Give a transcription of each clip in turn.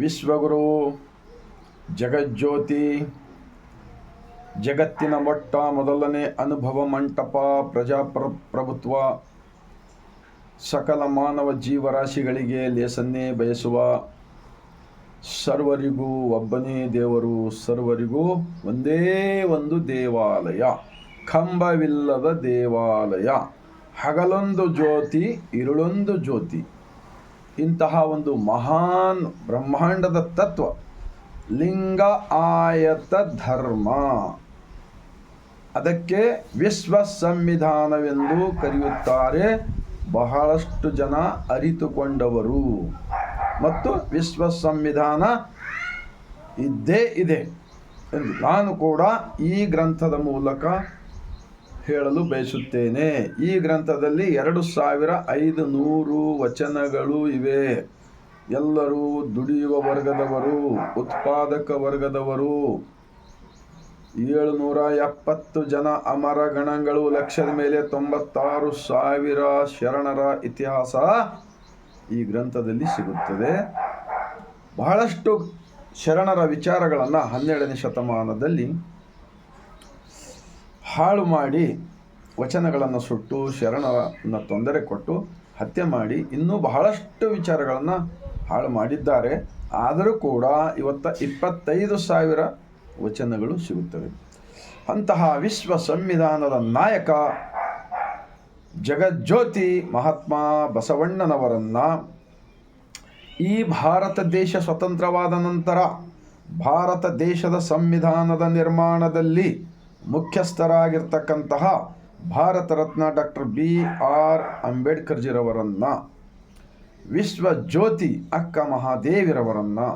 ವಿಶ್ವಗುರು, ಜಗಜ್ಯೋತಿ, ಜಗತ್ತಿನ ಮೊಟ್ಟ ಮೊದಲನೇ ಅನುಭವ ಮಂಟಪ, ಪ್ರಜಾಪ್ರಭುತ್ವ, ಸಕಲ ಮಾನವ ಜೀವರಾಶಿಗಳಿಗೆ ಲೇಸನ್ನೇ ಬಯಸುವ, ಸರ್ವರಿಗೂ ಒಬ್ಬನೇ ದೇವರು, ಸರ್ವರಿಗೂ ಒಂದೇ ಒಂದು ದೇವಾಲಯ, ಕಂಬವಿಲ್ಲದ ದೇವಾಲಯ, ಹಗಲೊಂದು ಜ್ಯೋತಿ ഇരുಳೊಂದು ಜ್ಯೋತಿ. ಇಂತಹ ಒಂದು ಮಹಾನ್ ಬ್ರಹ್ಮಾಂಡದ ತತ್ವ ಲಿಂಗ ಆಯತ ಧರ್ಮ. ಅದಕ್ಕೆ ವಿಶ್ವ ಸಂವಿಧಾನವೆಂದು ಕರೆಯುತ್ತಾರೆ ಬಹಳಷ್ಟು ಜನ ಅರಿತುಕೊಂಡವರು. ಮತ್ತು ವಿಶ್ವ ಸಂವಿಧಾನ ಇದ್ದೇ ಇದೆ ಎಂದು ನಾನು ಕೂಡ ಈ ಗ್ರಂಥದ ಮೂಲಕ ಹೇಳಲು ಬಯಸುತ್ತೇನೆ. ಈ ಗ್ರಂಥದಲ್ಲಿ 2500 ವಚನಗಳು ಇವೆ. ಎಲ್ಲರೂ ದುಡಿಯುವ ವರ್ಗದವರು, ಉತ್ಪಾದಕ ವರ್ಗದವರು, 770 ಜನ ಅಮರ ಗಣಗಳು, ಲಕ್ಷದ ಮೇಲೆ 96,000 ಶರಣರ ಇತಿಹಾಸ ಈ ಗ್ರಂಥದಲ್ಲಿ ಸಿಗುತ್ತದೆ. ಬಹಳಷ್ಟು ಶರಣರ ವಿಚಾರಗಳನ್ನು 12ನೇ ಶತಮಾನದಲ್ಲಿ ಹಾಳು ಮಾಡಿ, ವಚನಗಳನ್ನು ಸುಟ್ಟು, ಶರಣರನ್ನು ತೊಂದರೆ ಕೊಟ್ಟು ಹತ್ಯೆ ಮಾಡಿ ಇನ್ನೂ ಬಹಳಷ್ಟು ವಿಚಾರಗಳನ್ನು ಹಾಳು ಮಾಡಿದ್ದಾರೆ. ಆದರೂ ಕೂಡ ಇವತ್ತು 25,000 ವಚನಗಳು ಸಿಗುತ್ತವೆ. ಅಂತಹ ವಿಶ್ವ ಸಂವಿಧಾನದ ನಾಯಕ ಜಗಜ್ಯೋತಿ ಮಹಾತ್ಮ ಬಸವಣ್ಣನವರನ್ನು ಈ ಭಾರತ ದೇಶ ಸ್ವತಂತ್ರವಾದ ನಂತರ ಭಾರತ ದೇಶದ ಸಂವಿಧಾನದ ನಿರ್ಮಾಣದಲ್ಲಿ ಮುಖ್ಯಸ್ಥರಾಗಿರ್ತಕ್ಕಂತಹ ಭಾರತ ರತ್ನ ಡಾಕ್ಟರ್ BR ಅಂಬೇಡ್ಕರ್ಜಿರವರನ್ನು, ವಿಶ್ವ ಜ್ಯೋತಿ ಅಕ್ಕ ಮಹಾದೇವಿರವರನ್ನು,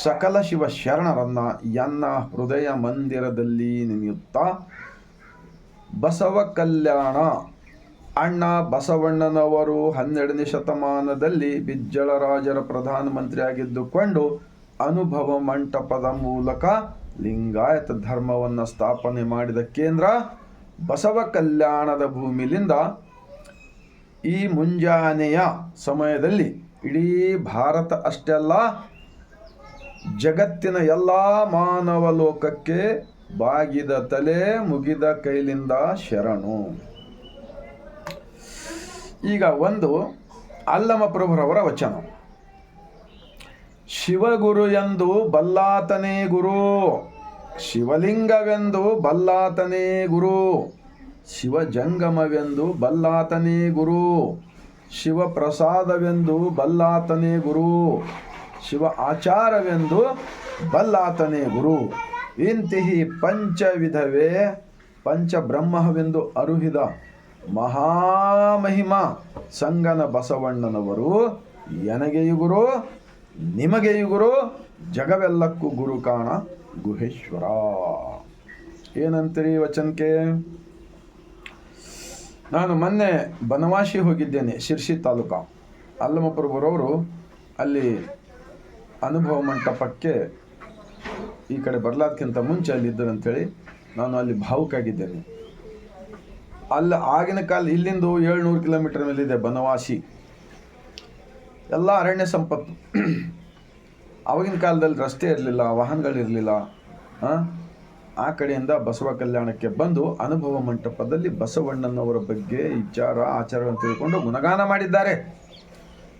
ಸಕಲ ಶಿವ ಶರಣರನ್ನು ಎನ್ನ ಹೃದಯ ಮಂದಿರದಲ್ಲಿ ನೆನೆಯುತ್ತಾ ಬಸವ ಕಲ್ಯಾಣ ಅಣ್ಣ ಬಸವಣ್ಣನವರು 12ನೇ ಶತಮಾನದಲ್ಲಿ ಬಿಜ್ಜಳರಾಜರ ಪ್ರಧಾನಮಂತ್ರಿಯಾಗಿದ್ದುಕೊಂಡು ಅನುಭವ ಮಂಟಪದ ಮೂಲಕ ಲಿಂಗಾಯತ ಧರ್ಮವನ್ನು ಸ್ಥಾಪನೆ ಮಾಡಿದ ಕೇಂದ್ರ ಬಸವ ಕಲ್ಯಾಣದ ಭೂಮಿಲಿಂದ ಈ ಮುಂಜಾನೆಯ ಸಮಯದಲ್ಲಿ ಇಡೀ ಭಾರತ ಅಷ್ಟೇ ಅಲ್ಲ, ಜಗತ್ತಿನ ಎಲ್ಲ ಮಾನವ ಲೋಕಕ್ಕೆ ಬಾಗಿದ ತಲೆ ಮುಗಿದ ಕೈಲಿಂದ ಶರಣು. ಈಗ ಒಂದು ಅಲ್ಲಮ ಪ್ರಭುರವರ ವಚನ. ಶಿವಗುರು ಎಂದು ಬಲ್ಲಾತನೇ ಗುರು, ಶಿವಲಿಂಗವೆಂದು ಬಲ್ಲಾತನೇ ಗುರು, ಶಿವಜಂಗಮವೆಂದು ಬಲ್ಲಾತನೇ ಗುರು, ಶಿವಪ್ರಸಾದವೆಂದು ಬಲ್ಲಾತನೇ ಗುರು, ಶಿವ ಆಚಾರವೆಂದು ಬಲ್ಲಾತನೇ ಗುರು. ಇಂತಿಹಿ ಪಂಚವಿಧವೇ ಪಂಚಬ್ರಹ್ಮವೆಂದು ಅರುಹಿದ ಮಹಾಮಹಿಮ ಸಂಗನ ಬಸವಣ್ಣನವರು ಎನಗೆಯು ಗುರು, ನಿಮಗೆಯು ಗುರು, ಜಗವೆಲ್ಲಕ್ಕೂ ಗುರು ಕಾಣ ಗುಹೇಶ್ವರ. ಏನಂತೀರಿ ವಚನಕ್ಕೆ? ನಾನು ಮೊನ್ನೆ ಬನವಾಸಿ ಹೋಗಿದ್ದೇನೆ, ಶಿರ್ಸಿ ತಾಲೂಕ. ಅಲ್ಲಮಪ್ರಭುರವರು ಅಲ್ಲಿ ಅನುಭವ ಮಂಟಪಕ್ಕೆ ಈ ಕಡೆ ಬರಲಾದಕ್ಕಿಂತ ಮುಂಚೆ ಅಲ್ಲಿದ್ದರು ಅಂಥೇಳಿ ನಾನು ಅಲ್ಲಿ ಭಾವುಕಾಗಿದ್ದೇನೆ. ಅಲ್ಲಿ ಆಗಿನ ಕಾಲ ಇಲ್ಲಿಂದ 700 ಕಿಲೋಮೀಟರ್ ಮೇಲಿದೆ ಬನವಾಸಿ. ಎಲ್ಲ ಅರಣ್ಯ ಸಂಪತ್ತು. ಆವಾಗಿನ ಕಾಲದಲ್ಲಿ ರಸ್ತೆ ಇರಲಿಲ್ಲ, ವಾಹನಗಳಿರಲಿಲ್ಲ. ಆ ಕಡೆಯಿಂದ ಬಸವ ಕಲ್ಯಾಣಕ್ಕೆ ಬಂದು ಅನುಭವ ಮಂಟಪದಲ್ಲಿ ಬಸವಣ್ಣನವರ ಬಗ್ಗೆ ವಿಚಾರ ಆಚಾರವನ್ನು ತಿಳ್ಕೊಂಡು ಗುಣಗಾನ ಮಾಡಿದ್ದಾರೆ.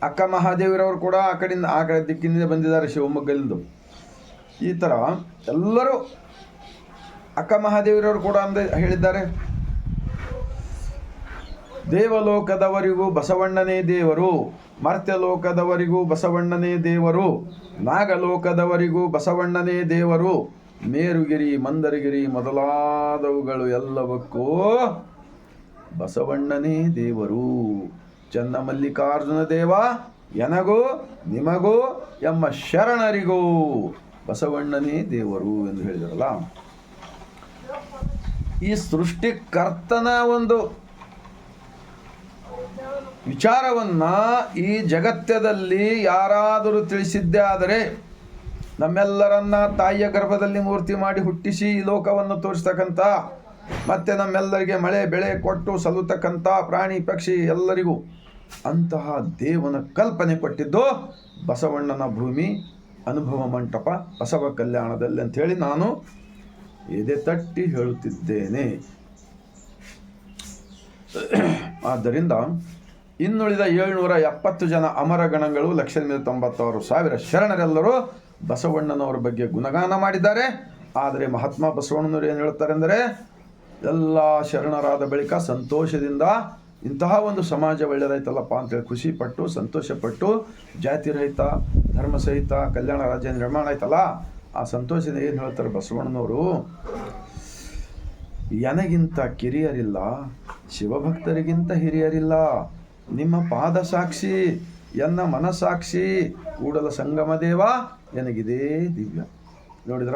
ಅಕ್ಕ ಮಹಾದೇವಿರವರು ಕೂಡ ಆ ಕಡೆ ದಿಕ್ಕಿನಿಂದ ಬಂದಿದ್ದಾರೆ, ಶಿವಮೊಗ್ಗಲಿಂದ. ಈ ಥರ ಎಲ್ಲರೂ ಅಕ್ಕ ಮಹಾದೇವಿರವರು ಕೂಡ ಹೇಳಿದ್ದಾರೆ. ದೇವಲೋಕದವರಿಗೂ ಬಸವಣ್ಣನೇ ದೇವರು, ಮರ್ತ್ಯಲೋಕದವರಿಗೂ ಬಸವಣ್ಣನೇ ದೇವರು, ನಾಗಲೋಕದವರಿಗೂ ಬಸವಣ್ಣನೇ ದೇವರು, ಮೇರುಗಿರಿ ಮಂದರಗಿರಿ ಮೊದಲಾದವುಗಳು ಎಲ್ಲವಕ್ಕೂ ಬಸವಣ್ಣನೇ ದೇವರು. ಚನ್ನಮಲ್ಲಿಕಾರ್ಜುನ ದೇವ ಎನಗೂ ನಿಮಗೂ ಎಂಬ ಶರಣರಿಗೂ ಬಸವಣ್ಣನೇ ದೇವರು ಎಂದು ಹೇಳಿದರಲ್ಲ. ಈ ಸೃಷ್ಟಿಕರ್ತನ ಒಂದು ವಿಚಾರವನ್ನು ಈ ಜಗತ್ತದಲ್ಲಿ ಯಾರಾದರೂ ತಿಳಿಸಿದ್ದೇ ಆದರೆ, ನಮ್ಮೆಲ್ಲರನ್ನ ತಾಯಿಯ ಗರ್ಭದಲ್ಲಿ ಮೂರ್ತಿ ಮಾಡಿ ಹುಟ್ಟಿಸಿ ಈ ಲೋಕವನ್ನು ತೋರಿಸ್ತಕ್ಕಂಥ, ಮತ್ತು ನಮ್ಮೆಲ್ಲರಿಗೆ ಮಳೆ ಬೆಳೆ ಕೊಟ್ಟು ಸಲ್ಲುತ್ತಕ್ಕಂಥ ಪ್ರಾಣಿ ಪಕ್ಷಿ ಎಲ್ಲರಿಗೂ ಅಂತಹ ದೇವನ ಕಲ್ಪನೆ ಕೊಟ್ಟಿದ್ದು ಬಸವಣ್ಣನ ಭೂಮಿ ಅನುಭವ ಮಂಟಪ ಬಸವ ಕಲ್ಯಾಣದಲ್ಲಿ ಅಂಥೇಳಿ ನಾನು ಎದೆ ತಟ್ಟಿ ಹೇಳುತ್ತಿದ್ದೇನೆ. ಆದ್ದರಿಂದ ಇನ್ನುಳಿದ 770 ಜನ ಅಮರಗಣಗಳು 1,96,000 ಶರಣರೆಲ್ಲರೂ ಬಸವಣ್ಣನವರ ಬಗ್ಗೆ ಗುಣಗಾನ ಮಾಡಿದ್ದಾರೆ. ಆದರೆ ಮಹಾತ್ಮ ಬಸವಣ್ಣನವರು ಏನು ಹೇಳ್ತಾರೆ ಅಂದರೆ, ಎಲ್ಲ ಶರಣರಾದ ಬಳಿಕ ಸಂತೋಷದಿಂದ ಇಂತಹ ಒಂದು ಸಮಾಜ ಒಳ್ಳೆಯದಾಯ್ತಲ್ಲಪ್ಪ ಅಂತೇಳಿ ಖುಷಿಪಟ್ಟು ಸಂತೋಷಪಟ್ಟು ಜಾತಿ ರಹಿತ ಧರ್ಮ ಸಹಿತ ಕಲ್ಯಾಣ ರಾಜ್ಯ ನಿರ್ಮಾಣ ಆಯ್ತಲ್ಲ, ಆ ಸಂತೋಷದಿಂದ ಏನು ಹೇಳ್ತಾರೆ ಬಸವಣ್ಣನವರು, ನನಗಿಂತ ಕಿರಿಯರಿಲ್ಲ, ಶಿವಭಕ್ತರಿಗಿಂತ ಹಿರಿಯರಿಲ್ಲ, ನಿಮ್ಮ ಪಾದ ಸಾಕ್ಷಿ ಎನ್ನ ಮನಸಾಕ್ಷಿ ಕೂಡಲ ಸಂಗಮ ದೇವ ನನಗಿದೇ ದಿವ್ಯ. ನೋಡಿದ್ರ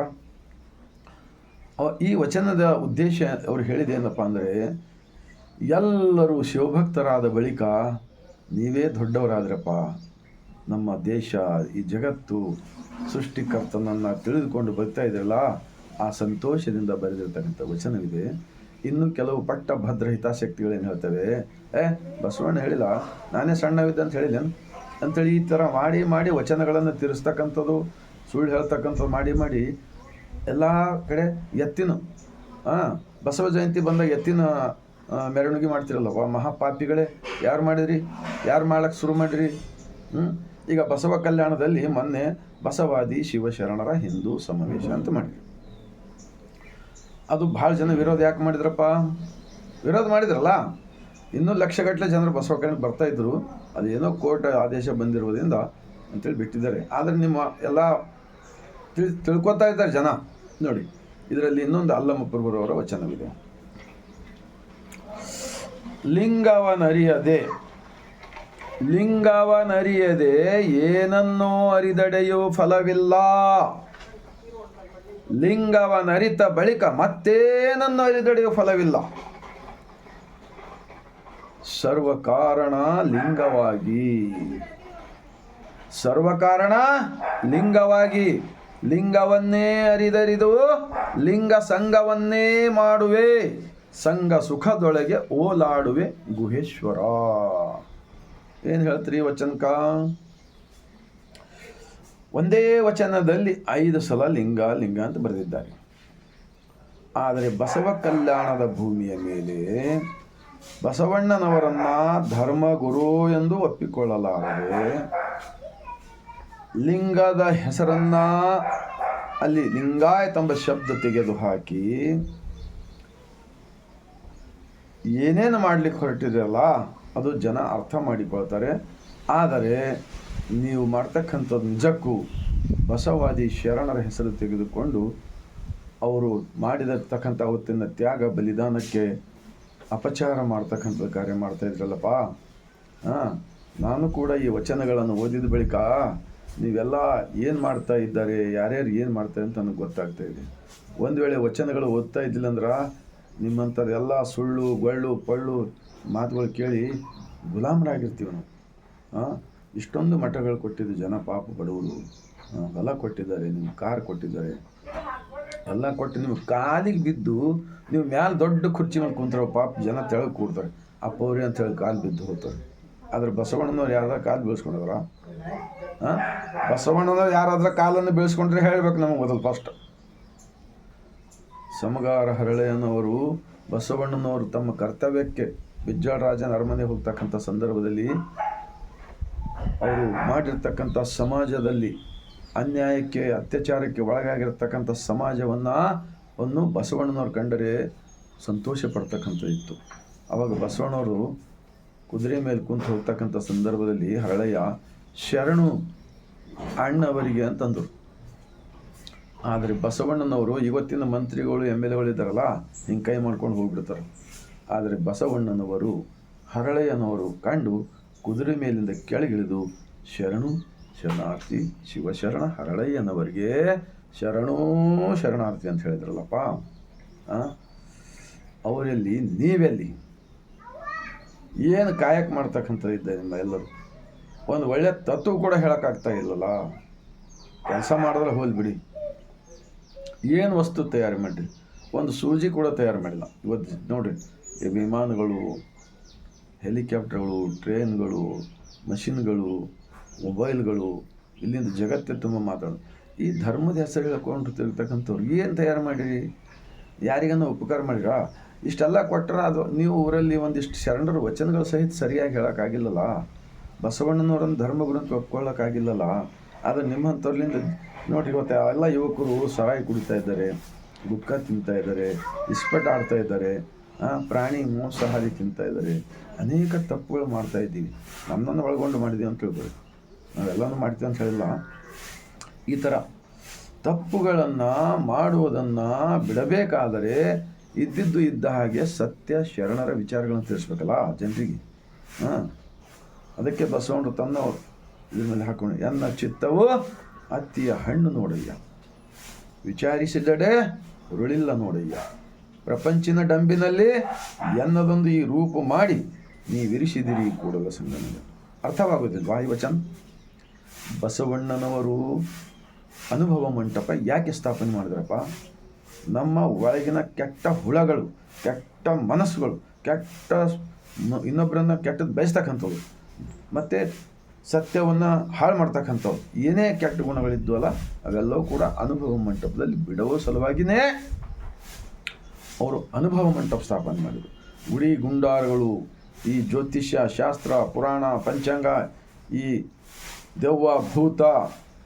ಈ ವಚನದ ಉದ್ದೇಶ ಅವರು ಹೇಳಿದೇನಪ್ಪ ಅಂದರೆ, ಎಲ್ಲರೂ ಶಿವಭಕ್ತರಾದ ಬಳಿಕ ನೀವೇ ದೊಡ್ಡವರಾದ್ರಪ್ಪ, ನಮ್ಮ ದೇಶ ಈ ಜಗತ್ತು ಸೃಷ್ಟಿಕರ್ತನನ್ನು ತಿಳಿದುಕೊಂಡು ಬರ್ತಾ ಇದ್ರಲ್ಲ, ಆ ಸಂತೋಷದಿಂದ ಬರೆದಿರ್ತಕ್ಕಂಥ ವಚನವಿದೆ. ಇನ್ನು ಕೆಲವು ಪಟ್ಟ ಭದ್ರ ಹಿತಾಸಕ್ತಿಗಳೇನು ಹೇಳ್ತವೆ, ಬಸವಣ್ಣ ಹೇಳಿಲ್ಲ, ನಾನೇ ಸಣ್ಣವಿದ್ದೆ ಅಂತ ಹೇಳಿದ್ದೇನೆ ಅಂಥೇಳಿ ಈ ಥರ ಮಾಡಿ ಮಾಡಿ ವಚನಗಳನ್ನು ತಿರ್ಸ್ತಕ್ಕಂಥದ್ದು, ಸುಳ್ಳು ಹೇಳ್ತಕ್ಕಂಥದ್ದು ಮಾಡಿ ಎಲ್ಲ ಕಡೆ ಎತ್ತಿನ ಬಸವ ಜಯಂತಿ ಬಂದಾಗ ಎತ್ತಿನ ಮೆರವಣಿಗೆ ಮಾಡ್ತಿರಲ್ಲವ ಮಹಾಪಾಪಿಗಳೇ, ಯಾರು ಮಾಡಿದ್ರಿ, ಯಾರು ಮಾಡ್ಲಿಕ್ಕೆ ಶುರು ಮಾಡಿರಿ? ಈಗ ಬಸವ ಕಲ್ಯಾಣದಲ್ಲಿ ಮೊನ್ನೆ ಬಸವಾದಿ ಶಿವಶರಣರ ಹಿಂದೂ ಸಮಾವೇಶ ಅಂತ ಮಾಡಿರಿ. ಅದು ಭಾಳ ಜನ ವಿರೋಧ ಯಾಕೆ ಮಾಡಿದ್ರಪ್ಪ? ವಿರೋಧ ಮಾಡಿದ್ರಲ್ಲ, ಇನ್ನೂ ಲಕ್ಷಗಟ್ಟಲೆ ಜನರು ಬಸವ ಕಲ್ಯಾಣಕ್ಕೆ ಬರ್ತಾಯಿದ್ರು. ಅದೇನೋ ಕೋರ್ಟ್ ಆದೇಶ ಬಂದಿರೋದ್ರಿಂದ ಅಂತೇಳಿ ಬಿಟ್ಟಿದ್ದಾರೆ. ಆದರೆ ನಿಮ್ಮ ಎಲ್ಲ ತಿಳ್ಕೊತಾ ಇದ್ದಾರೆ ಜನ. ನೋಡಿ, ಇದರಲ್ಲಿ ಇನ್ನೊಂದು ಅಲ್ಲಮ ಪ್ರಭುರವರ ವಚನವಿದೆ. ಲಿಂಗವನರಿಯದೆ ಏನನ್ನೋ ಅರಿದಡೆಯೋ ಫಲವಿಲ್ಲ. ಲಿಂಗವನರಿತ ಬಳಿಕ ಮತ್ತೇನನ್ನು ಅರಿದಡೆಯೋ ಫಲವಿಲ್ಲ. ಸರ್ವಕಾರಣ ಲಿಂಗವಾಗಿ ಲಿಂಗವನ್ನೇ ಅರಿದರಿದು ಲಿಂಗ ಸಂಘವನ್ನೇ ಮಾಡುವೆ, ಸಂಘ ಸುಖದೊಳಗೆ ಓಲಾಡುವೆ ಗುಹೇಶ್ವರ. ಏನು ಹೇಳ್ತೀರಿ ವಚನಕ? ಒಂದೇ ವಚನದಲ್ಲಿ 5 ಸಲ ಲಿಂಗ ಅಂತ ಬರೆದಿದ್ದಾರೆ. ಆದರೆ ಬಸವ ಕಲ್ಯಾಣದ ಭೂಮಿಯ ಮೇಲೆ ಬಸವಣ್ಣನವರನ್ನ ಧರ್ಮಗುರು ಎಂದು ಒಪ್ಪಿಕೊಳ್ಳಲಾರದೆ ಲಿಂಗದ ಹೆಸರನ್ನ ಅಲ್ಲಿ ಲಿಂಗಾಯತ ಎಂಬ ಶಬ್ದ ತೆಗೆದು ಹಾಕಿ ಏನೇನು ಮಾಡ್ಲಿಕ್ಕೆ ಹೊರಟಿರಲ್ಲ ಅದು ಜನ ಅರ್ಥ ಮಾಡಿಕೊಳ್ತಾರೆ. ಆದರೆ ನೀವು ಮಾಡ್ತಕ್ಕಂಥದ್ದು ನಿಜಕ್ಕೂ ಬಸವಾದಿ ಶರಣರ ಹೆಸರು ತೆಗೆದುಕೊಂಡು ಅವರು ಮಾಡಿರತಕ್ಕಂಥ ಅವತ್ತಿನ ತ್ಯಾಗ ಬಲಿದಾನಕ್ಕೆ ಅಪಚಾರ ಮಾಡ್ತಕ್ಕಂಥ ಕಾರ್ಯ ಮಾಡ್ತಾ ಇದ್ರಲ್ಲಪ್ಪ. ನಾನು ಕೂಡ ಈ ವಚನಗಳನ್ನು ಓದಿದ ಬಳಿಕ ನೀವೆಲ್ಲ ಏನು ಮಾಡ್ತಾ ಇದ್ದಾರೆ, ಯಾರ್ಯಾರು ಏನು ಮಾಡ್ತಾರೆ ಅಂತ ನನಗೆ ಗೊತ್ತಾಗ್ತಾ ಇದೆ. ಒಂದು ವೇಳೆ ವಚನಗಳು ಓದ್ತಾ ಇದ್ದಿಲ್ಲ ಅಂದ್ರೆ ನಿಮ್ಮಂಥದ್ದೆಲ್ಲ ಸುಳ್ಳು ಗೊಳ್ಳು ಪಳ್ಳು ಮಾತುಗಳು ಕೇಳಿ ಗುಲಾಮರಾಗಿರ್ತೀವಿ ನಾವು. ಇಷ್ಟೊಂದು ಮಠಗಳು ಕೊಟ್ಟಿದ್ದು ಜನ, ಪಾಪ ಬಡವರು, ಹೊಲ ಕೊಟ್ಟಿದ್ದಾರೆ, ನಿಮ್ಗೆ ಕಾರ್ ಕೊಟ್ಟಿದ್ದಾರೆ, ಎಲ್ಲ ಕೊಟ್ಟು ನೀವು ಕಾಲಿಗೆ ಬಿದ್ದು ನೀವು ಮ್ಯಾಲೆ ದೊಡ್ಡ ಕುರ್ಚಿ ಮೇಲೆ ಕುಂತಾರೆ, ಪಾಪ ಜನ ತೆಳಗೆ ಕೂಡ್ತಾರೆ, ಅಪ್ಪವ್ರಿ ಅಂತ ಹೇಳಿ ಕಾಲು ಬಿದ್ದು ಹೋಗ್ತಾರೆ. ಆದರೆ ಬಸವಣ್ಣನವ್ರು ಯಾರಾದ್ರೂ ಕಾಲು ಬೀಳ್ಸ್ಕೊಂಡವ್ರ? ಬಸವಣ್ಣನವ್ರು ಯಾರಾದ್ರೂ ಕಾಲನ್ನು ಬೀಳ್ಸ್ಕೊಂಡ್ರೆ ಹೇಳ್ಬೇಕು ನಮಗೆ ಮೊದಲು ಫಸ್ಟ್. ಸಮಗಾರ ಹರಳೆಯನವರು ಬಸವಣ್ಣನವರು ತಮ್ಮ ಕರ್ತವ್ಯಕ್ಕೆ ಬಿಜ್ಜಳರಾಜನ ಅರಮನೆ ಹೋಗ್ತಕ್ಕಂಥ ಸಂದರ್ಭದಲ್ಲಿ ಅವರು ಮಾಡಿರ್ತಕ್ಕಂಥ ಸಮಾಜದಲ್ಲಿ ಅನ್ಯಾಯಕ್ಕೆ ಅತ್ಯಾಚಾರಕ್ಕೆ ಒಳಗಾಗಿರ್ತಕ್ಕಂಥ ಸಮಾಜವನ್ನು ಬಸವಣ್ಣನವ್ರು ಕಂಡರೆ ಸಂತೋಷ ಪಡ್ತಕ್ಕಂಥದ್ದಿತ್ತು. ಆವಾಗ ಬಸವಣ್ಣವರು ಕುದುರೆ ಮೇಲೆ ಕುಂತು ಹೋಗ್ತಕ್ಕಂಥ ಸಂದರ್ಭದಲ್ಲಿ ಹರಳಯ್ಯ ಶರಣು ಅಣ್ಣವರಿಗೆ ಅಂತಂದರು. ಆದರೆ ಬಸವಣ್ಣನವರು ಇವತ್ತಿನ ಮಂತ್ರಿಗಳು MLAಗಳು ಇದ್ದಾರಲ್ಲ, ಹಿಂಗೆ ಕೈ ಮಾಡ್ಕೊಂಡು ಹೋಗ್ಬಿಡ್ತಾರೆ. ಆದರೆ ಬಸವಣ್ಣನವರು ಹರಳಯ್ಯನವರು ಕಂಡು ಕುದುರೆ ಮೇಲಿಂದ ಕೆಳಗಿಳಿದು ಶರಣು ಶರಣಾರ್ಥಿ ಶಿವಶರಣ ಹರಳಯ್ಯನವರಿಗೆ ಶರಣಾರ್ಥಿ ಅಂತ ಹೇಳಿದ್ರಲ್ಲಪ್ಪ. ಅವರಲ್ಲಿ ನೀವೆಲ್ಲಿ ಏನು ಕಾಯಕ ಮಾಡ್ತಕ್ಕಂಥದ್ದಿದೆ ನಿಮ್ಮ ಎಲ್ಲರೂ? ಒಂದು ಒಳ್ಳೆಯ ತತ್ವ ಕೂಡ ಹೇಳೋಕ್ಕಾಗ್ತಾ ಇಲ್ಲಲ್ಲ. ಕೆಲಸ ಮಾಡಿದ್ರೆ ಹೋಲ್ಬಿಡಿ, ಏನು ವಸ್ತು ತಯಾರು ಮಾಡಿರಿ, ಒಂದು ಸೂಜಿ ಕೂಡ ತಯಾರು ಮಾಡಿಲ್ಲ. ಇವತ್ತು ನೋಡಿರಿ, ಈ ವಿಮಾನಗಳು, ಹೆಲಿಕಾಪ್ಟರ್ಗಳು, ಟ್ರೈನ್ಗಳು, ಮಷಿನ್ಗಳು, ಮೊಬೈಲ್ಗಳು, ಇಲ್ಲಿಂದ ಜಗತ್ತೇ ತುಂಬ ಮಾತಾಡೋದು. ಈ ಧರ್ಮದ ಹೆಸರು ಹೇಳ್ಕೊಂಡು ತಿರುಗ್ತಕ್ಕಂಥವ್ರು ಏನು ತಯಾರು ಮಾಡಿರಿ? ಯಾರಿಗನ್ನ ಉಪಕಾರ ಮಾಡಿರಾ? ಇಷ್ಟೆಲ್ಲ ಕೊಟ್ಟರೆ ಅದು ನೀವು ಊರಲ್ಲಿ ಒಂದಿಷ್ಟು ಶರಣರ ವಚನಗಳು ಸಹಿತ ಸರಿಯಾಗಿ ಹೇಳೋಕ್ಕಾಗಿಲ್ಲಲ್ಲ. ಬಸವಣ್ಣನವರನ್ನು ಧರ್ಮಗುರು ಅಂತ ಒಪ್ಕೊಳ್ಳೋಕ್ಕಾಗಿಲ್ಲಲ್ಲ. ಅದು ನಿಮ್ಮಂಥವ್ರಲಿಂದ ನೋಡಿ, ಇವತ್ತು ಎಲ್ಲ ಯುವಕರು ಸರಾಯಿ ಕುಡಿತಾ ಇದ್ದಾರೆ, ಗುಟ್ಕಾ ತಿಂತಾ ಇದ್ದಾರೆ, ಇಸ್ಪಟ್ ಆಡ್ತಾ ಇದ್ದಾರೆ, ಪ್ರಾಣಿ ಮಾಂಸಾಹಾರಿ ತಿಂತಾ ಇದ್ದಾರೆ, ಅನೇಕ ತಪ್ಪುಗಳು ಮಾಡ್ತಾ ಇದ್ದೀವಿ. ನಮ್ಮನ್ನು ಒಳಗೊಂಡು ಮಾಡಿದ್ದೀವಿ ಅಂತ ಹೇಳ್ಬೋದು. ನಾವೆಲ್ಲನೂ ಮಾಡ್ತೀವಿ ಅಂತ ಹೇಳಿಲ್ಲ. ಈ ಥರ ತಪ್ಪುಗಳನ್ನು ಮಾಡುವುದನ್ನು ಬಿಡಬೇಕಾದರೆ ಇದ್ದಿದ್ದು ಇದ್ದ ಹಾಗೆ ಸತ್ಯ ಶರಣರ ವಿಚಾರಗಳನ್ನು ತಿಳಿಸ್ಬೇಕಲ್ಲ ಜನರಿಗೆ. ಅದಕ್ಕೆ ಬಸವಣ್ಣರು ತನ್ನ ಇದ್ರ ಮೇಲೆ ಹಾಕೊಂಡು, ಎನ್ನ ಚಿತ್ತವು ಅತ್ತಿಯ ಹಣ್ಣು ನೋಡಯ್ಯ, ವಿಚಾರಿಸಿದಡೆ ಉರುಳಿಲ್ಲ ನೋಡಯ್ಯ, ಪ್ರಪಂಚಿನ ಡಂಬಿನಲ್ಲಿ ಎನ್ನದೊಂದು ಈ ರೂಪು ಮಾಡಿ ನೀವಿರಿಸಿದಿರಿ ಕೂಡಲ ಸಂಗಮದ. ಅರ್ಥವಾಗೋದಿಲ್ವಾ ಈ ವಚನ? ಬಸವಣ್ಣನವರು ಅನುಭವ ಮಂಟಪ ಯಾಕೆ ಸ್ಥಾಪನೆ ಮಾಡಿದ್ರಪ್ಪ? ನಮ್ಮ ಒಳಗಿನ ಕೆಟ್ಟ ಹುಳಗಳು, ಕೆಟ್ಟ ಮನಸ್ಸುಗಳು, ಕೆಟ್ಟ ಇನ್ನೊಬ್ಬರನ್ನು ಕೆಟ್ಟದ್ದು ಬಯಸ್ತಕ್ಕಂಥವ್ರು, ಮತ್ತು ಸತ್ಯವನ್ನು ಹಾಳು ಮಾಡ್ತಕ್ಕಂಥವ್ರು, ಏನೇ ಕೆಟ್ಟ ಗುಣಗಳಿದ್ವಲ್ಲ ಅವೆಲ್ಲವೂ ಕೂಡ ಅನುಭವ ಮಂಟಪದಲ್ಲಿ ಬಿಡುವ ಸಲುವಾಗಿಯೇ ಅವರು ಅನುಭವ ಮಂಟಪ ಸ್ಥಾಪನೆ ಮಾಡಿದರು. ಗುಡಿ ಗುಂಡಾರಗಳು, ಈ ಜ್ಯೋತಿಷ್ಯ ಶಾಸ್ತ್ರ, ಪುರಾಣ, ಪಂಚಾಂಗ, ಈ ದೆವ್ವ ಭೂತ,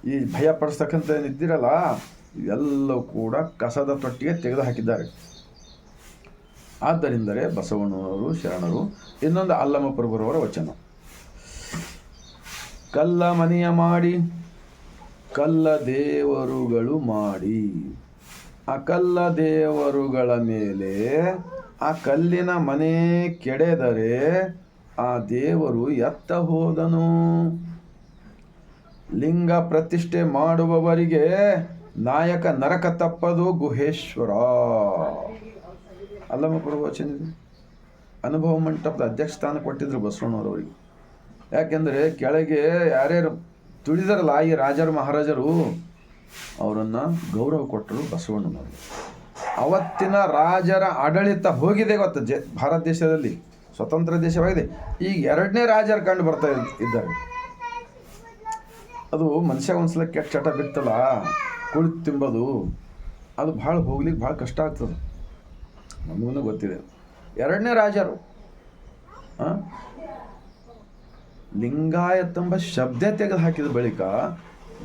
ಈ ಭಯಪಡಿಸ್ತಕ್ಕಂಥ ಏನಿದ್ದಿರಲ್ಲ ಇವೆಲ್ಲವೂ ಕೂಡ ಕಸದ ತೊಟ್ಟಿಗೆ ತೆಗೆದು ಹಾಕಿದ್ದಾರೆ. ಆದ್ದರಿಂದಲೇ ಬಸವಣ್ಣನವರು ಶರಣರು. ಇನ್ನೊಂದು ಅಲ್ಲಮ ಪ್ರಭುರವರ ವಚನ, ಕಲ್ಲ ಮನೆಯ ಮಾಡಿ ಕಲ್ಲ ದೇವರುಗಳು ಮಾಡಿ, ಆ ಕಲ್ಲ ದೇವರುಗಳ ಮೇಲೆ ಆ ಕಲ್ಲಿನ ಮನೆ ಕೆಡೆದರೆ ಆ ದೇವರು ಎತ್ತ ಹೋದನು. ಲಿಂಗ ಪ್ರತಿಷ್ಠೆ ಮಾಡುವವರಿಗೆ ನಾಯಕ ನರಕ ತಪ್ಪದು ಗುಹೇಶ್ವರ. ಅಲ್ಲಮ ಪ್ರಭು ವಚನ. ಅನುಭವ ಮಂಟಪದ ಅಧ್ಯಕ್ಷ ಸ್ಥಾನ ಕೊಟ್ಟಿದ್ರು ಬಸವಣ್ಣವರವರಿಗೆ. ಯಾಕೆಂದರೆ ಕೆಳಗೆ ಯಾರ್ಯಾರು ತುಳಿದಾರಲ್ಲ ಈ ರಾಜರು ಮಹಾರಾಜರು, ಅವರನ್ನು ಗೌರವ ಕೊಟ್ಟರು ಬಸವಣ್ಣನವರು. ಅವತ್ತಿನ ರಾಜರ ಆಡಳಿತ ಹೋಗಿದೆ ಗೊತ್ತ, ಭಾರತ ದೇಶದಲ್ಲಿ ಸ್ವತಂತ್ರ ದೇಶವಾಗಿದೆ. ಈಗ ಎರಡನೇ ರಾಜರು ಕಂಡು ಬರ್ತಾ ಇದ್ದಾರೆ. ಅದು ಮನುಷ್ಯ ಒಂದ್ಸಲ ಕೆಟ್ಟ ಚಟ ಬಿತ್ತಲ್ಲ, ಕುಳಿತು ತಿಂಬೋದು, ಅದು ಭಾಳ ಹೋಗ್ಲಿಕ್ಕೆ ಭಾಳ ಕಷ್ಟ ಆಗ್ತದೆ. ನಮಗೂ ಗೊತ್ತಿದೆ. ಎರಡನೇ ರಾಜರು ಲಿಂಗಾಯತೆಂಬ ಶಬ್ದ ತೆಗೆದು ಹಾಕಿದ ಬಳಿಕ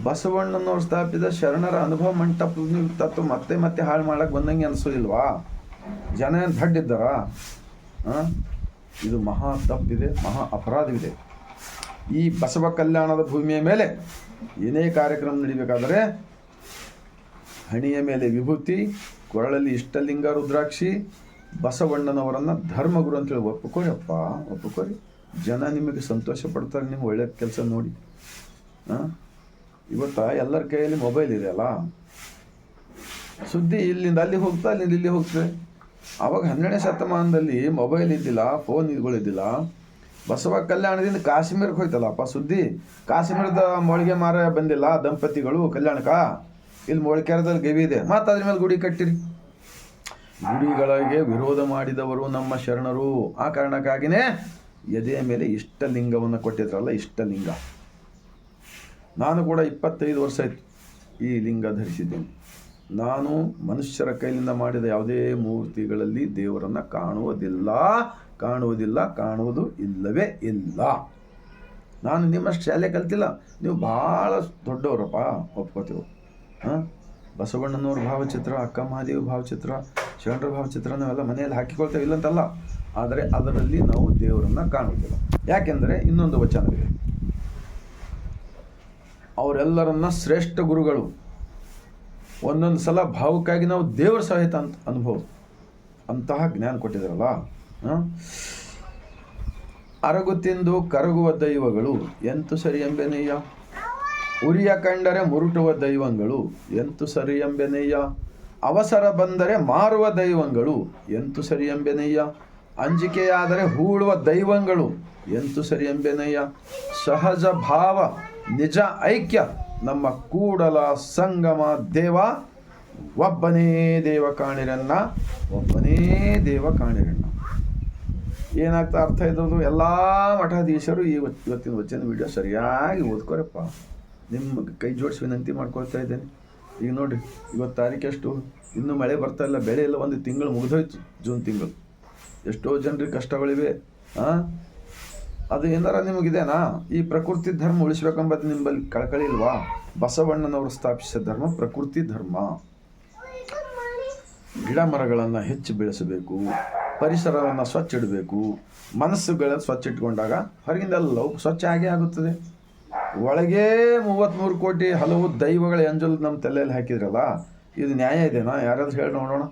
ಬಸವಣ್ಣನವ್ರು ಸ್ಥಾಪಿಸಿದ ಶರಣರ ಅನುಭವ ಮಂಟಪ ತತ್ವ ಮತ್ತೆ ಮತ್ತೆ ಹಾಳು ಮಾಡಕ್ಕೆ ಬಂದಂಗೆ ಅನಿಸೋದಿಲ್ವಾ? ಜನ ಏನು ದಡ್ಡಿದ್ದಾರ? ಇದು ಮಹಾ ತಪ್ಪಿದೆ, ಮಹಾ ಅಪರಾಧವಿದೆ. ಈ ಬಸವ ಕಲ್ಯಾಣದ ಭೂಮಿಯ ಮೇಲೆ ಏನೇ ಕಾರ್ಯಕ್ರಮ ನಡೀಬೇಕಾದರೆ ಹಣಿಯ ಮೇಲೆ ವಿಭೂತಿ, ಕೊರಳಲ್ಲಿ ಇಷ್ಟಲಿಂಗ ರುದ್ರಾಕ್ಷಿ, ಬಸವಣ್ಣನವರನ್ನು ಧರ್ಮಗುರು ಅಂತೇಳಿ ಒಪ್ಪಿಕೊರಿಯಪ್ಪ, ಒಪ್ಪಿಕೊರಿ. ಜನ ನಿಮಗೆ ಸಂತೋಷ ಪಡ್ತಾರೆ ನಿಮ್ಮ ಒಳ್ಳೆಯ ಕೆಲಸ ನೋಡಿ. ಇವತ್ತು ಎಲ್ಲರ ಕೈಯಲ್ಲಿ ಮೊಬೈಲ್ ಇದೆಯಲ್ಲ, ಸುದ್ದಿ ಇಲ್ಲಿಂದ ಅಲ್ಲಿ ಹೋಗ್ತಾ, ಅಲ್ಲಿಂದ ಇಲ್ಲಿ ಹೋಗ್ತದೆ. ಆವಾಗ 12ನೇ ಶತಮಾನದಲ್ಲಿ ಮೊಬೈಲ್ ಇದ್ದಿಲ್ಲ, ಫೋನ್ ಇದ್ಗಳಿದ್ದಿಲ್ಲ. ಬಸವ ಕಲ್ಯಾಣದಿಂದ ಕಾಶ್ಮೀರಕ್ಕೆ ಹೋಯ್ತಲ್ಲಪ್ಪ ಸುದ್ದಿ. ಕಾಶ್ಮೀರದ ಮೊಳಿಗೆ ಮಾರ ಬಂದಿಲ್ಲ ದಂಪತಿಗಳು ಕಲ್ಯಾಣಕ್ಕೆ, ಇಲ್ಲಿ ಮೊಳಕೆರದಲ್ಲಿ ಗವಿ ಇದೆ, ಮತ್ತು ಅದ್ರ ಮೇಲೆ ಗುಡಿ ಕಟ್ಟಿರಿ. ಗುಡಿಗಳಿಗೆ ವಿರೋಧ ಮಾಡಿದವರು ನಮ್ಮ ಶರಣರು. ಆ ಕಾರಣಕ್ಕಾಗಿಯೇ ಎದೆಯ ಮೇಲೆ ಇಷ್ಟಲಿಂಗವನ್ನು ಕೊಟ್ಟಿದ್ರಲ್ಲ, ಇಷ್ಟಲಿಂಗ. ನಾನು ಕೂಡ 25 ವರ್ಷ ಆಯಿತು ಈ ಲಿಂಗ ಧರಿಸಿದ್ದೇನೆ. ನಾನು ಮನುಷ್ಯರ ಕೈಲಿಂದ ಮಾಡಿದ ಯಾವುದೇ ಮೂರ್ತಿಗಳಲ್ಲಿ ದೇವರನ್ನು ಕಾಣುವುದಿಲ್ಲ, ಕಾಣುವುದು ಇಲ್ಲವೇ ಇಲ್ಲ. ನಾನು ನಿಮ್ಮಷ್ಟು ಶಾಲೆ ಕಲ್ತಿಲ್ಲ, ನೀವು ಭಾಳ ದೊಡ್ಡವರಪ್ಪ, ಒಪ್ಕೋತೀವಿ. ಬಸವಣ್ಣನವ್ರ ಭಾವಚಿತ್ರ, ಅಕ್ಕ ಮಹಾದೇವಿ ಭಾವಚಿತ್ರ, ಶರಣರ ಭಾವಚಿತ್ರ ನಾವೆಲ್ಲ ಮನೆಯಲ್ಲಿ ಹಾಕಿಕೊಳ್ತೇವೆ, ಇಲ್ಲಂತಲ್ಲ. ಆದರೆ ಅದರಲ್ಲಿ ನಾವು ದೇವರನ್ನು ಕಾಣುವುದಿಲ್ಲ. ಯಾಕೆಂದರೆ ಇನ್ನೊಂದು ವಚನವಿದೆ, ಅವರೆಲ್ಲರನ್ನ ಶ್ರೇಷ್ಠ ಗುರುಗಳು. ಒಂದೊಂದು ಸಲ ಭಾವುಕಾಗಿ ನಾವು ದೇವರ ಸಹಿತ ಅಂತ ಅನುಭವ ಅಂತಹ ಜ್ಞಾನ ಕೊಟ್ಟಿದ್ದಾರಲ್ಲ. ಅರಗು ತಿಂದು ಕರಗುವ ದೈವಗಳು ಎಂತು ಸರಿ ಎಂಬೆನಯ್ಯ, ಉರಿಯ ಕಂಡರೆ ಮುರುಟುವ ದೈವಗಳು ಎಂತು ಸರಿ ಎಂಬೆನಯ್ಯ, ಅವಸರ ಬಂದರೆ ಮಾರುವ ದೈವಗಳು ಎಂತು ಸರಿ ಎಂಬೆನಯ್ಯ, ಅಂಜಿಕೆಯಾದರೆ ಹೂಳುವ ದೈವಗಳು ಎಂತು ಸರಿ ಎಂಬೆನಯ್ಯ, ಸಹಜ ಭಾವ ನಿಜ ಐಕ್ಯ ನಮ್ಮ ಕೂಡಲ ಸಂಗಮ ದೇವ, ಒಬ್ಬನೇ ದೇವ ಕಾಣಿರಣ್ಣ, ಒಬ್ಬನೇ ದೇವ ಕಾಣಿರಣ್ಣ. ಏನಾಗ್ತಾ ಅರ್ಥ ಇದ್ದದ್ದು? ಎಲ್ಲ ಮಠಾಧೀಶರು ಇವತ್ತಿನ ವಚನ ವಿಡಿಯೋ ಸರಿಯಾಗಿ ಓದ್ಕೊರಪ್ಪ. ನಿಮ್ಮ ಕೈ ಜೋಡಿಸಿ ವಿನಂತಿ ಮಾಡ್ಕೊಳ್ತಾ ಇದ್ದೇನೆ. ಈಗ ನೋಡಿರಿ, ಇವತ್ತು ತಾರೀಕು ಎಷ್ಟು, ಇನ್ನೂ ಮಳೆ ಬರ್ತಾ ಇಲ್ಲ, ಬೆಳೆ ಇಲ್ಲ, ಒಂದು ತಿಂಗಳು ಮುಗಿದೋಯ್ತು, ಜೂನ್ ತಿಂಗಳು. ಎಷ್ಟೋ ಜನರಿಗೆ ಕಷ್ಟಗಳಿವೆ. ಅದು ಏನಾರ ನಿಮಗಿದೆನಾ? ಈ ಪ್ರಕೃತಿ ಧರ್ಮ ಉಳಿಸ್ಬೇಕೆಂಬುದು ನಿಮ್ಮಲ್ಲಿ ಕಳಕಳಿ ಇಲ್ವಾ? ಬಸವಣ್ಣನವರು ಸ್ಥಾಪಿಸಿದ ಧರ್ಮ ಪ್ರಕೃತಿ ಧರ್ಮ. ಗಿಡ ಮರಗಳನ್ನು ಹೆಚ್ಚು ಬೆಳೆಸಬೇಕು, ಪರಿಸರವನ್ನು ಸ್ವಚ್ಛ ಇಡಬೇಕು. ಮನಸ್ಸುಗಳನ್ನು ಸ್ವಚ್ಛ ಇಟ್ಕೊಂಡಾಗ ಹೊರಗಿಂದೆಲ್ಲವೂ ಸ್ವಚ್ಛ ಆಗೇ ಆಗುತ್ತದೆ. ಒಳಗೇ 33 ಕೋಟಿ ಹಲವು ದೈವಗಳ ಎಂಜಲು ನಮ್ಮ ತಲೆಯಲ್ಲಿ ಹಾಕಿದ್ರಲ್ಲ, ಇದು ನ್ಯಾಯ ಇದೆನಾ? ಯಾರಾದ್ರೂ ಹೇಳಿ ನೋಡೋಣ.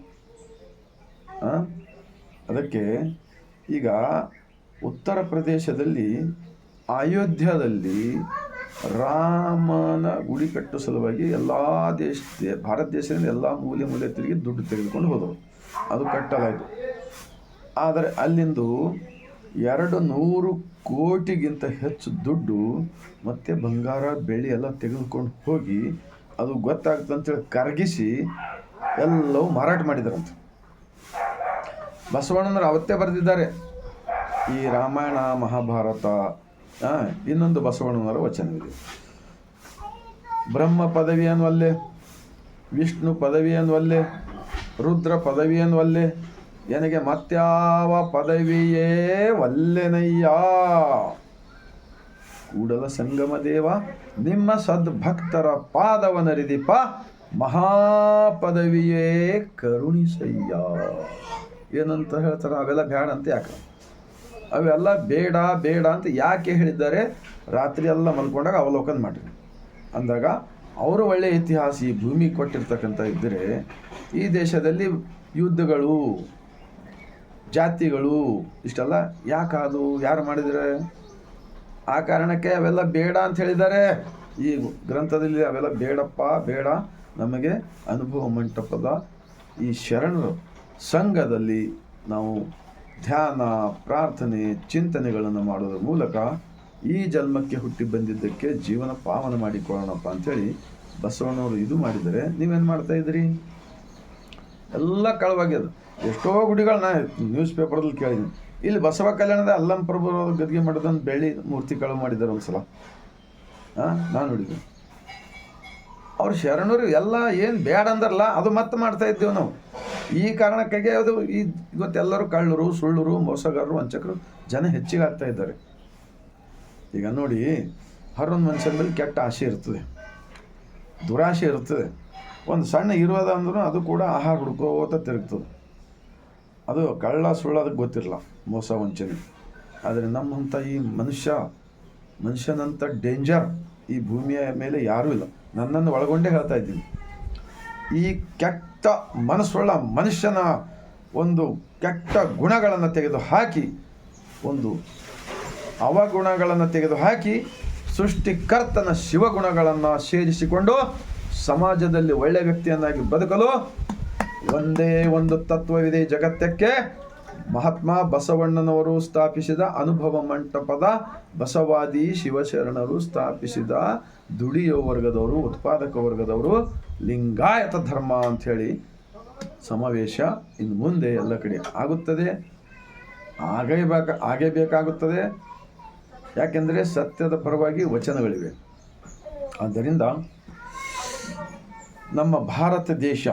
ಅದಕ್ಕೆ ಈಗ ಉತ್ತರ ಪ್ರದೇಶದಲ್ಲಿ ಅಯೋಧ್ಯದಲ್ಲಿ ರಾಮನ ಗುಡಿ ಕಟ್ಟೋ ಸಲುವಾಗಿ ಎಲ್ಲ ಭಾರತ ದೇಶದಿಂದ ಎಲ್ಲ ಮೂಲೆ ತಿರುಗಿ ದುಡ್ಡು ತೆಗೆದುಕೊಂಡು ಹೋದರು. ಅದು ಕಟ್ಟಲಾಯಿತು. ಆದರೆ ಅಲ್ಲಿಂದು 200 ಕೋಟಿಗಿಂತ ಹೆಚ್ಚು ದುಡ್ಡು ಮತ್ತು ಬಂಗಾರ ಬೆಳ್ಳಿ ಎಲ್ಲ ತೆಗೆದುಕೊಂಡು ಹೋಗಿ ಅದು ಗೊತ್ತಾಗ್ತಂತೇಳಿ ಕರಗಿಸಿ ಎಲ್ಲವೂ ಮಾರಾಟ ಮಾಡಿದಾರಂತೆ. ಬಸವಣ್ಣನವರು ಅವತ್ತೇ ಬರೆದಿದ್ದಾರೆ ಈ ರಾಮಾಯಣ ಮಹಾಭಾರತ. ಇನ್ನೊಂದು ಬಸವಣ್ಣನವರ ವಚನವಿದೆ, ಬ್ರಹ್ಮ ಪದವಿಯನ್ನು ಒಲ್ಲೆ, ವಿಷ್ಣು ಪದವಿಯನ್ನು ಒಲ್ಲೆ, ರುದ್ರ ಪದವಿಯನ್ನು ಒಲ್ಲೆ, ನನಗೆ ಮತ್ಯಾವ ಪದವಿಯೇ ಒಲ್ಲೆನಯ್ಯ. ಕೂಡಲ ಸಂಗಮ ದೇವ ನಿಮ್ಮ ಸದ್ಭಕ್ತರ ಪಾದವನರಿದಿಪ, ಮಹಾಪದವಿಯೇ ಕರುಣಿಸಯ್ಯ. ಏನಂತ ಹೇಳ್ತಾರೆ? ಅವೆಲ್ಲ ಬೇಡ ಅಂತ ಯಾಕೆ? ಅವೆಲ್ಲ ಬೇಡ ಬೇಡ ಅಂತ ಯಾಕೆ ಹೇಳಿದ್ದಾರೆ? ರಾತ್ರಿ ಎಲ್ಲ ಮಲ್ಕೊಂಡಾಗ ಅವಲೋಕನ ಮಾಡಿರಿ ಅಂದಾಗ ಅವರು ಒಳ್ಳೆಯ ಇತಿಹಾಸ ಈ ಭೂಮಿ ಕೊಟ್ಟಿರ್ತಕ್ಕಂಥ ಇದ್ದರೆ, ಈ ದೇಶದಲ್ಲಿ ಯುದ್ಧಗಳು, ಜಾತಿಗಳು ಇಷ್ಟೆಲ್ಲ ಯಾಕಾದು? ಯಾರು ಮಾಡಿದರೆ? ಆ ಕಾರಣಕ್ಕೆ ಅವೆಲ್ಲ ಬೇಡ ಅಂತ ಹೇಳಿದ್ದಾರೆ ಈ ಗ್ರಂಥದಲ್ಲಿ. ಅವೆಲ್ಲ ಬೇಡಪ್ಪ ಬೇಡ, ನಮಗೆ ಅನುಭವ ಮಂಟಪದ ಈ ಶರಣರ ಸಂಘದಲ್ಲಿ ನಾವು ಧ್ಯಾನ, ಪ್ರಾರ್ಥನೆ, ಚಿಂತನೆಗಳನ್ನು ಮಾಡೋದ್ರ ಮೂಲಕ ಈ ಜನ್ಮಕ್ಕೆ ಹುಟ್ಟಿ ಬಂದಿದ್ದಕ್ಕೆ ಜೀವನ ಪಾವನ ಮಾಡಿಕೊಳ್ಳೋಣಪ್ಪ ಅಂಥೇಳಿ ಬಸವಣ್ಣವರು ಇದು ಮಾಡಿದರೆ, ನೀವೇನು ಮಾಡ್ತಾ ಇದ್ದೀರಿ? ಎಲ್ಲ ಕಳವಾಗ್ಯದ. ಎಷ್ಟೋ ಗುಡಿಗಳನ್ನ ನ್ಯೂಸ್ ಪೇಪರ್ದಲ್ಲಿ ಕೇಳಿದ್ದೀನಿ. ಇಲ್ಲಿ ಬಸವ ಕಲ್ಯಾಣದ ಅಲ್ಲಂ ಪ್ರಭು ಗದ್ಗೆ ಮಾಡೋದನ್ನು ಬೆಳ್ಳಿ ಮೂರ್ತಿ ಕಳವು ಮಾಡಿದ್ದಾರೆ ಒಂದು ಸಲ. ನಾನು ನೋಡಿದ್ದೆ. ಅವ್ರು ಶರಣರು ಎಲ್ಲ ಏನು ಬೇಡ ಅಂದ್ರಲ್ಲ ಅದು ಮತ್ತೆ ಮಾಡ್ತಾ ಇದ್ದೇವೆ ನಾವು. ಈ ಕಾರಣಕ್ಕಾಗಿ ಅದು ಇವತ್ತೆಲ್ಲರೂ ಕಳ್ಳರು, ಸುಳ್ಳರು, ಮೋಸಗಾರರು, ವಂಚಕರು ಜನ ಹೆಚ್ಚಿಗೆ ಆಗ್ತಾ ಇದ್ದಾರೆ. ಈಗ ನೋಡಿ, ಹರೊಂದು ಮನುಷ್ಯನ ಮೇಲೆ ಕೆಟ್ಟ ಆಸೆ ಇರ್ತದೆ, ದುರಾಶೆ ಇರ್ತದೆ. ಒಂದು ಸಣ್ಣ ಇರೋದ ಅಂದ್ರೂ ಅದು ಕೂಡ ಆಹಾರ ಹುಡ್ಕೋತ ತಿರುಗ್ತದೆ. ಅದು ಕಳ್ಳ ಸುಳ್ಳು ಅದಕ್ಕೆ ಗೊತ್ತಿರಲ್ಲ, ಮೋಸ ವಂಚನೆ. ಆದರೆ ನಮ್ಮಂಥ ಈ ಮನುಷ್ಯನಂಥ ಡೇಂಜರ್ ಈ ಭೂಮಿಯ ಮೇಲೆ ಯಾರೂ ಇಲ್ಲ. ನನ್ನನ್ನು ಒಳಗೊಂಡೇ ಹೇಳ್ತಾ ಇದ್ದೀನಿ. ಈ ಕೆಟ್ಟ ಮನಸ್ಸುಳ್ಳ ಮನುಷ್ಯನ ಒಂದು ಕೆಟ್ಟ ಗುಣಗಳನ್ನು ತೆಗೆದುಹಾಕಿ, ಒಂದು ಅವಗುಣಗಳನ್ನು ತೆಗೆದುಹಾಕಿ ಸೃಷ್ಟಿಕರ್ತನ ಶಿವಗುಣಗಳನ್ನು ಸೇರಿಸಿಕೊಂಡು ಸಮಾಜದಲ್ಲಿ ಒಳ್ಳೆಯ ವ್ಯಕ್ತಿಯನ್ನಾಗಿ ಬದುಕಲು ಒಂದೇ ಒಂದು ತತ್ವವಿದೆ ಜಗತ್ತಕ್ಕೆ. ಮಹಾತ್ಮ ಬಸವಣ್ಣನವರು ಸ್ಥಾಪಿಸಿದ ಅನುಭವ ಮಂಟಪದ ಬಸವಾದಿ ಶಿವಶರಣರು ಸ್ಥಾಪಿಸಿದ ದುಡಿಯೋ ವರ್ಗದವರು, ಉತ್ಪಾದಕ ವರ್ಗದವರು, ಲಿಂಗಾಯತ ಧರ್ಮ ಅಂಥೇಳಿ ಸಮಾವೇಶ ಇನ್ನು ಮುಂದೆ ಎಲ್ಲ ಕಡೆ ಆಗುತ್ತದೆ, ಆಗೇ ಬೇಕಾಗುತ್ತದೆ. ಯಾಕೆಂದರೆ ಸತ್ಯದ ಪರವಾಗಿ ವಚನಗಳಿವೆ. ಆದ್ದರಿಂದ ನಮ್ಮ ಭಾರತ ದೇಶ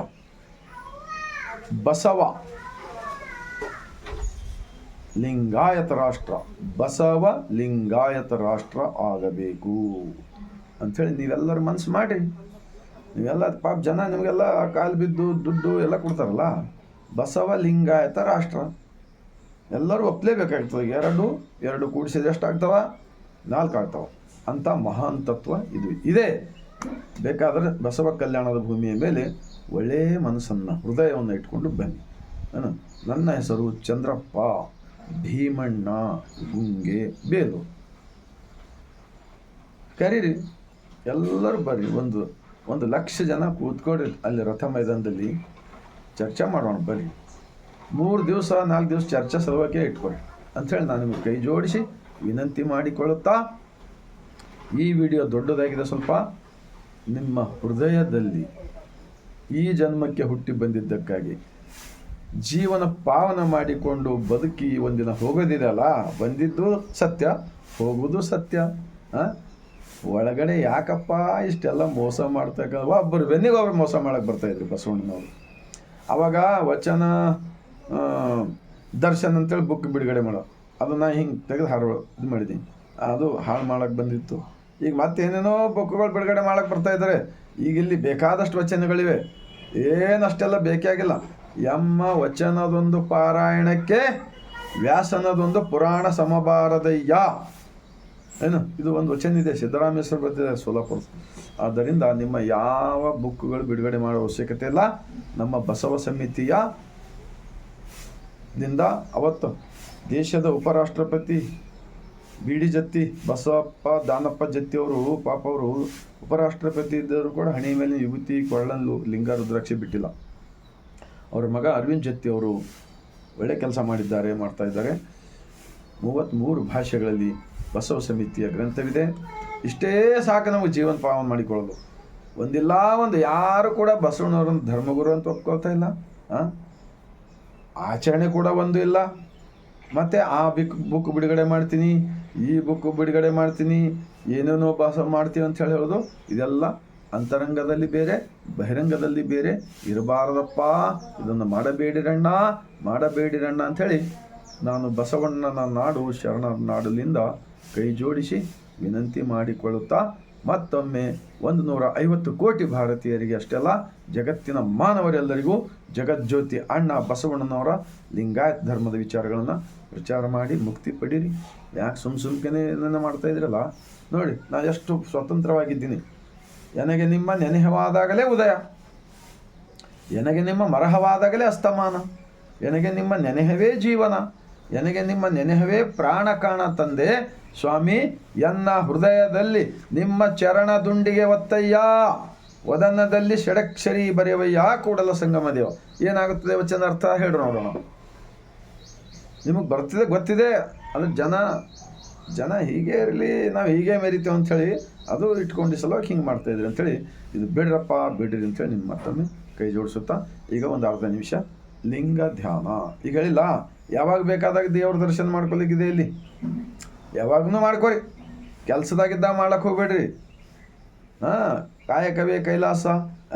ಬಸವ ಲಿಂಗಾಯತ ರಾಷ್ಟ್ರ, ಬಸವ ಲಿಂಗಾಯತ ರಾಷ್ಟ್ರ ಆಗಬೇಕು ಅಂಥೇಳಿ ನೀವೆಲ್ಲರೂ ಮನಸ್ಸು ಮಾಡಿ. ನೀವೆಲ್ಲ ಪಾಪ ಜನ ನಿಮಗೆಲ್ಲ ಕಾಲು ಬಿದ್ದು ದುಡ್ಡು ಎಲ್ಲ ಕೊಡ್ತಾರಲ್ಲ. ಬಸವ ಲಿಂಗಾಯತ ರಾಷ್ಟ್ರ ಎಲ್ಲರೂ ಒಪ್ಪಲೇಬೇಕಾಗ್ತದೆ. ಎರಡು ಕೂಡಿಸಿದ್ರೆ ಎಷ್ಟಾಗ್ತವ? 4 ಆಗ್ತಾವ. ಅಂಥ ಮಹಾನ್ ತತ್ವ ಇದು ಇದೆ. ಬೇಕಾದರೆ ಬಸವ ಕಲ್ಯಾಣದ ಭೂಮಿಯ ಮೇಲೆ ಒಳ್ಳೆಯ ಮನಸ್ಸನ್ನು, ಹೃದಯವನ್ನು ಇಟ್ಕೊಂಡು ಬನ್ನಿ. ನನ್ನ ಹೆಸರು ಚಂದ್ರಪ್ಪ ಭೀಮಣ್ಣ ಗುಂಗೆ ಬೇಲು. ಕರೀರಿ, ಎಲ್ಲರೂ ಬರ್ರಿ. 1,00,000 ಜನ ಕೂತ್ಕೊಡ್ರಿ ಅಲ್ಲಿ ರಥ ಮೈದಾನದಲ್ಲಿ. ಚರ್ಚೆ ಮಾಡೋಣ ಬರ್ರಿ. 3 ದಿವಸ 4 ದಿವಸ ಚರ್ಚೆ ಸಲುವಾಗಿ ಇಟ್ಕೊಳ್ರಿ ಅಂಥೇಳಿ ನಾನು ನಿಮಗೆ ಕೈ ಜೋಡಿಸಿ ವಿನಂತಿ ಮಾಡಿಕೊಳ್ಳುತ್ತಾ, ಈ ವಿಡಿಯೋ ದೊಡ್ಡದಾಗಿದೆ ಸ್ವಲ್ಪ. ನಿಮ್ಮ ಹೃದಯದಲ್ಲಿ ಈ ಜನ್ಮಕ್ಕೆ ಹುಟ್ಟಿ ಬಂದಿದ್ದಕ್ಕಾಗಿ ಜೀವನ ಪಾವನ ಮಾಡಿಕೊಂಡು ಬದುಕಿ ಒಂದಿನ ಹೋಗೋದಿದೆಯಲ್ಲ, ಬಂದಿದ್ದು ಸತ್ಯ, ಹೋಗುವುದು ಸತ್ಯ. ಒಳಗಡೆ ಯಾಕಪ್ಪ ಇಷ್ಟೆಲ್ಲ ಮೋಸ ಮಾಡ್ತಕ್ಕ ಒಬ್ಬರು ಬೆನ್ನಿಗೆ ಒಬ್ರು ಮೋಸ ಮಾಡಕ್ಕೆ ಬರ್ತಾಯಿದ್ರು ಬಸವಣ್ಣನವರು. ಆವಾಗ ವಚನ ದರ್ಶನ್ ಅಂತೇಳಿ ಬುಕ್ ಬಿಡುಗಡೆ ಮಾಡೋ ಅದನ್ನು ಹಿಂಗೆ ತೆಗೆದು ಇದು ಮಾಡಿದ್ದೀನಿ, ಅದು ಹಾಳು ಮಾಡೋಕ್ಕೆ ಬಂದಿತ್ತು. ಈಗ ಮತ್ತೇನೇನೋ ಬುಕ್ಗಳು ಬಿಡುಗಡೆ ಮಾಡೋಕ್ಕೆ ಬರ್ತಾಯಿದ್ದಾರೆ. ಈಗ ಇಲ್ಲಿ ಬೇಕಾದಷ್ಟು ವಚನಗಳಿವೆ, ಏನಷ್ಟೆಲ್ಲ ಬೇಕಾಗಿಲ್ಲ. ಎಮ್ಮ ವಚನದೊಂದು ಪಾರಾಯಣಕ್ಕೆ ವ್ಯಾಸನದೊಂದು ಪುರಾಣ ಸಮಬಾರದಯ್ಯ ಏನು, ಇದು ಒಂದು ವಚನ ಇದೆ, ಸಿದ್ದರಾಮೇಶ್ವರ ಬರ್ತಿದ್ದಾರೆ ಸೋಲಾಪುರ. ಆದ್ದರಿಂದ ನಿಮ್ಮ ಯಾವ ಬುಕ್ಗಳು ಬಿಡುಗಡೆ ಮಾಡೋ ಅವಶ್ಯಕತೆ ಇಲ್ಲ. ನಮ್ಮ ಬಸವ ಸಮಿತಿಯ ದಿಂದ ಅವತ್ತು ದೇಶದ ಉಪರಾಷ್ಟ್ರಪತಿ ಬಿ.ಡಿ. ಜತ್ತಿ ಬಸವಪ್ಪ ದಾನಪ್ಪ ಜತ್ತಿಯವರು ಪಾಪ ಅವರು ಉಪರಾಷ್ಟ್ರಪತಿ ಇದ್ದರು ಕೂಡ ಹಣೆ ಮೇಲೆ ವಿಭೂತಿ ಕೊಳ್ಳಲು ಲಿಂಗ ರುದ್ರಾಕ್ಷಿ ಬಿಟ್ಟಿಲ್ಲ. ಅವರ ಮಗ ಅರವಿಂದ್ ಜತ್ತಿ ಅವರು ಒಳ್ಳೆ ಕೆಲಸ ಮಾಡ್ತಾಯಿದ್ದಾರೆ. 33 ಭಾಷೆಗಳಲ್ಲಿ ಬಸವ ಸಮಿತಿಯ ಗ್ರಂಥವಿದೆ. ಇಷ್ಟೇ ಸಾಕು ನಮಗೆ ಜೀವನ ಪಾವನ ಮಾಡಿಕೊಳ್ಳೋದು. ಒಂದಿಲ್ಲ ಒಂದು ಯಾರು ಕೂಡ ಬಸವಣ್ಣವ್ರನ್ನ ಧರ್ಮಗುರು ಅಂತ ಒಪ್ಕೊಳ್ತಾ ಇಲ್ಲ, ಆಚರಣೆ ಕೂಡ ಒಂದು ಇಲ್ಲ. ಮತ್ತು ಆ ಬುಕ್ ಬಿಡುಗಡೆ ಮಾಡ್ತೀನಿ, ಈ ಬುಕ್ ಬಿಡುಗಡೆ ಮಾಡ್ತೀನಿ, ಏನೇನೋ ಮಾಡ್ತೀವಿ ಅಂತ ಹೇಳೋದು ಇದೆಲ್ಲ ಅಂತರಂಗದಲ್ಲಿ ಬೇರೆ ಬಹಿರಂಗದಲ್ಲಿ ಬೇರೆ ಇರಬಾರದಪ್ಪ. ಇದನ್ನು ಮಾಡಬೇಡಿರಣ್ಣ ಅಂಥೇಳಿ ನಾನು ಬಸವಣ್ಣನ ನಾಡು ಶರಣರ ನಾಡಲಿಂದ ಕೈ ಜೋಡಿಸಿ ವಿನಂತಿ ಮಾಡಿಕೊಳ್ಳುತ್ತಾ ಮತ್ತೊಮ್ಮೆ 150 ಕೋಟಿ ಭಾರತೀಯರಿಗೆ ಅಷ್ಟೆಲ್ಲ ಜಗತ್ತಿನ ಮಾನವರೆಲ್ಲರಿಗೂ ಜಗಜ್ಯೋತಿ ಅಣ್ಣ ಬಸವಣ್ಣನವರ ಲಿಂಗಾಯತ್ ಧರ್ಮದ ವಿಚಾರಗಳನ್ನು ಪ್ರಚಾರ ಮಾಡಿ ಮುಕ್ತಿ ಪಡೀರಿ. ಯಾಕೆ ಸುಮ್ಕೆ ಮಾಡ್ತಾ ಇದ್ರಲ್ಲ ನೋಡಿ, ನಾನು ಎಷ್ಟು ಸ್ವತಂತ್ರವಾಗಿದ್ದೀನಿ. ನನಗೆ ನಿಮ್ಮ ನೆನಹವಾದಾಗಲೇ ಉದಯ, ನನಗೆ ನಿಮ್ಮ ಮರಹವಾದಾಗಲೇ ಅಸ್ತಮಾನ, ನನಗೆ ನಿಮ್ಮ ನೆನಹವೇ ಜೀವನ, ನನಗೆ ನಿಮ್ಮ ನೆನಹವೇ ಪ್ರಾಣ ಕಾಣ ತಂದೆ ಸ್ವಾಮಿ. ಎನ್ನ ಹೃದಯದಲ್ಲಿ ನಿಮ್ಮ ಚರಣ ದುಂಡಿಗೆ ಒತ್ತಯ್ಯ, ವದನದಲ್ಲಿ ಷಡಕ್ಷರಿ ಬರೆಯವಯ್ಯ ಕೂಡಲ ಸಂಗಮ ದೇವ. ಏನಾಗುತ್ತದೆ ವಚನ ಅರ್ಥ ಹೇಳಿ ನೋಡೋಣ. ನಿಮಗೆ ಬರ್ತಿದೆ ಗೊತ್ತಿದೆ, ಅದು ಜನ ಹೀಗೆ ಇರಲಿ, ನಾವು ಹೀಗೆ ಮೆರಿತೀವಿ ಅಂಥೇಳಿ ಅದು ಇಟ್ಕೊಂಡು ಸಲುವಾಗಿ ಹಿಂಗೆ ಮಾಡ್ತಾಯಿದ್ರಿ ಅಂಥೇಳಿ, ಇದು ಬಿಡ್ರಿ ಅಂಥೇಳಿ ನಿಮ್ಮ ಮತ್ತೊಮ್ಮೆ ಕೈ ಜೋಡಿಸುತ್ತಾ ಈಗ ಒಂದು ಅರ್ಧ ನಿಮಿಷ ಲಿಂಗ ಧ್ಯಾನ. ಈಗ ಹೇಳಿಲ್ಲ, ಯಾವಾಗ ಬೇಕಾದಾಗ ದೇವ್ರ ದರ್ಶನ ಮಾಡ್ಕೊಲಿಕ್ಕಿದೆ ಇಲ್ಲಿ, ಯಾವಾಗೂ ಮಾಡ್ಕೊರಿ. ಕೆಲಸದಾಗಿದ್ದಾಗ ಮಾಡಕ್ಕೆ ಹೋಗ್ಬೇಡ್ರಿ. ಕಾಯಕವೇ ಕೈಲಾಸ,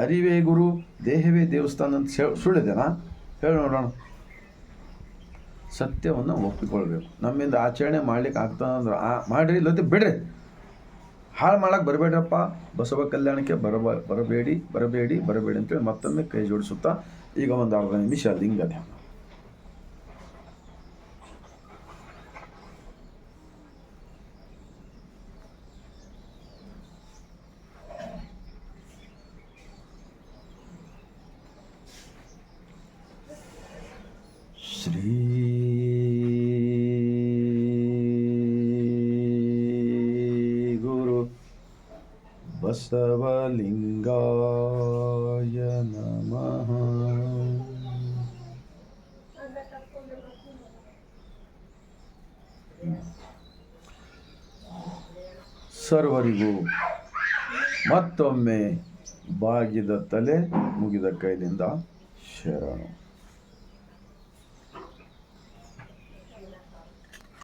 ಅರಿವೇ ಗುರು, ದೇಹವೇ ದೇವಸ್ಥಾನ ಅಂತ ಸುಳ್ಳಿದೆನಾ? ಹೇಳಿ ನೋಡೋಣ. ಸತ್ಯವನ್ನು ಒಪ್ಪಿಕೊಳ್ಬೇಕು. ನಮ್ಮಿಂದ ಆಚರಣೆ ಮಾಡ್ಲಿಕ್ಕೆ ಆಗ್ತದಂದ್ರೆ ಮಾಡಿರಿ, ಇಲ್ಲತ್ತೆ ಬಿಡ್ರಿ. ಹಾಳು ಮಾಡಕ್ಕೆ ಬರಬೇಡ್ರಪ್ಪ. ಬಸವ ಕಲ್ಯಾಣಕ್ಕೆ ಬರಬೇಡಿ ಅಂತೇಳಿ ಮತ್ತೊಮ್ಮೆ ಕೈ ಜೋಡಿಸುತ್ತಾ ಈಗ ಒಂದು ಅರ್ಧ ನಿಮಿಷ ಲಿಂಗ ಧ್ಯಾನ. ಶ್ರೀ ಗುರು ಬಸವಲಿಂಗಾಯ ನಮಃ. ಸರ್ವರಿಗೂ ಮತ್ತೊಮ್ಮೆ ಬಾಗಿದ ತಲೆ ಮುಗಿದ ಕೈಲಿಂದ ಶರಣು.